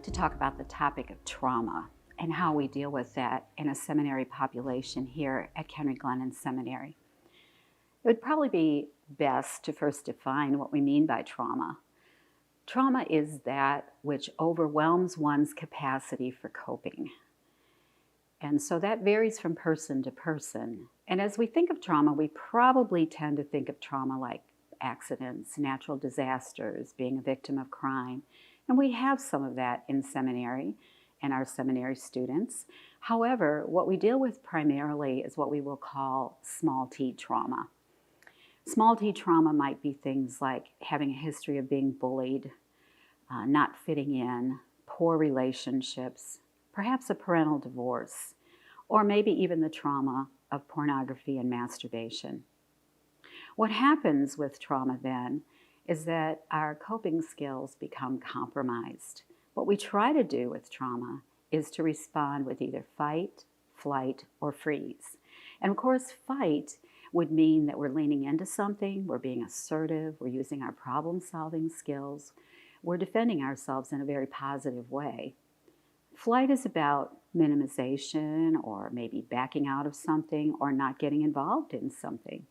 to talk about the topic of trauma and how we deal with that in a seminary population here at Kenrick-Glennon Seminary. It would probably be best to first define what we mean by trauma. Trauma is that which overwhelms one's capacity for coping. And so that varies from person to person. And as we think of trauma, we probably tend to think of trauma like accidents, natural disasters, being a victim of crime. And we have some of that in seminary and our seminary students. However, what we deal with primarily is what we will call small t trauma. Small t trauma might be things like having a history of being bullied, not fitting in, poor relationships, perhaps a parental divorce, or maybe even the trauma of pornography and masturbation. What happens with trauma then is that our coping skills become compromised. What we try to do with trauma is to respond with either fight, flight, or freeze. And of course, fight would mean that we're leaning into something, we're being assertive, we're using our problem-solving skills, we're defending ourselves in a very positive way. Flight is about minimization or maybe backing out of something or not getting involved in something.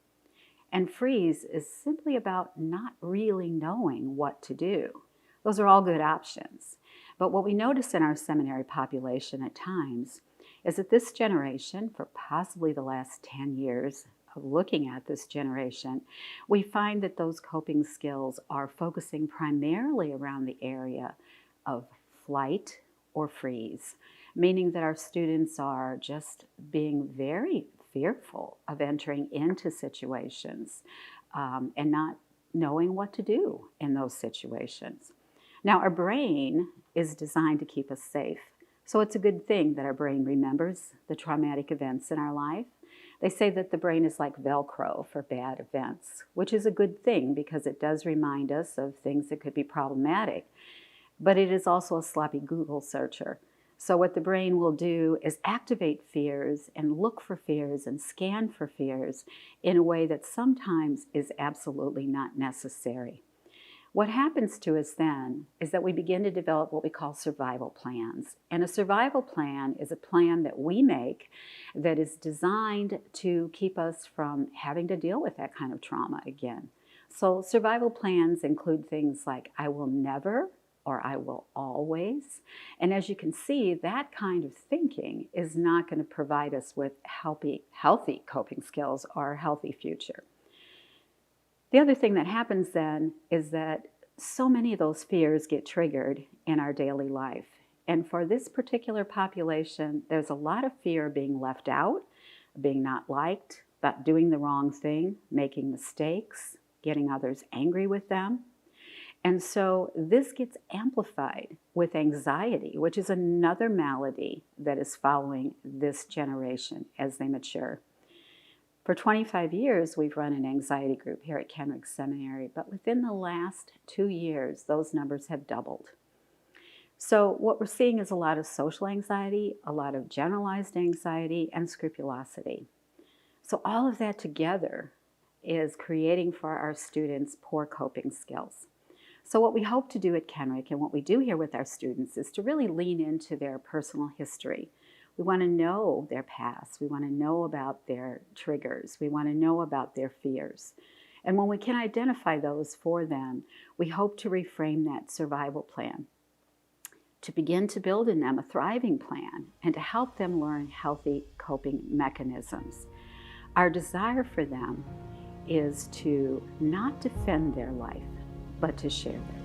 And freeze is simply about not really knowing what to do. Those are all good options. But what we notice in our seminary population at times is that this generation, for possibly the last 10 years of looking at this generation, we find that those coping skills are focusing primarily around the area of flight or freeze, meaning that our students are just being very fearful of entering into situations and not knowing what to do in those situations. Now, our brain is designed to keep us safe. So it's a good thing that our brain remembers the traumatic events in our life. They say that the brain is like Velcro for bad events, which is a good thing because it does remind us of things that could be problematic. But it is also a sloppy Google searcher. So what the brain will do is activate fears and look for fears and scan for fears in a way that sometimes is absolutely not necessary. What happens to us then is that we begin to develop what we call survival plans. And a survival plan is a plan that we make that is designed to keep us from having to deal with that kind of trauma again. So survival plans include things like I will never or I will always. And as you can see, that kind of thinking is not going to provide us with healthy coping skills or a healthy future. The other thing that happens then is that so many of those fears get triggered in our daily life. And for this particular population, there's a lot of fear of being left out, being not liked, about doing the wrong thing, making mistakes, getting others angry with them. And so this gets amplified with anxiety, which is another malady that is following this generation as they mature. For 25 years, we've run an anxiety group here at Kenrick Seminary, but within the last 2 years, those numbers have doubled. So what we're seeing is a lot of social anxiety, a lot of generalized anxiety, and scrupulosity. So all of that together is creating for our students poor coping skills. So what we hope to do at Kenrick and what we do here with our students is to really lean into their personal history. We want to know their past. We want to know about their triggers. We want to know about their fears. And when we can identify those for them, we hope to reframe that survival plan, to begin to build in them a thriving plan, and to help them learn healthy coping mechanisms. Our desire for them is to not defend their life, but to share their life.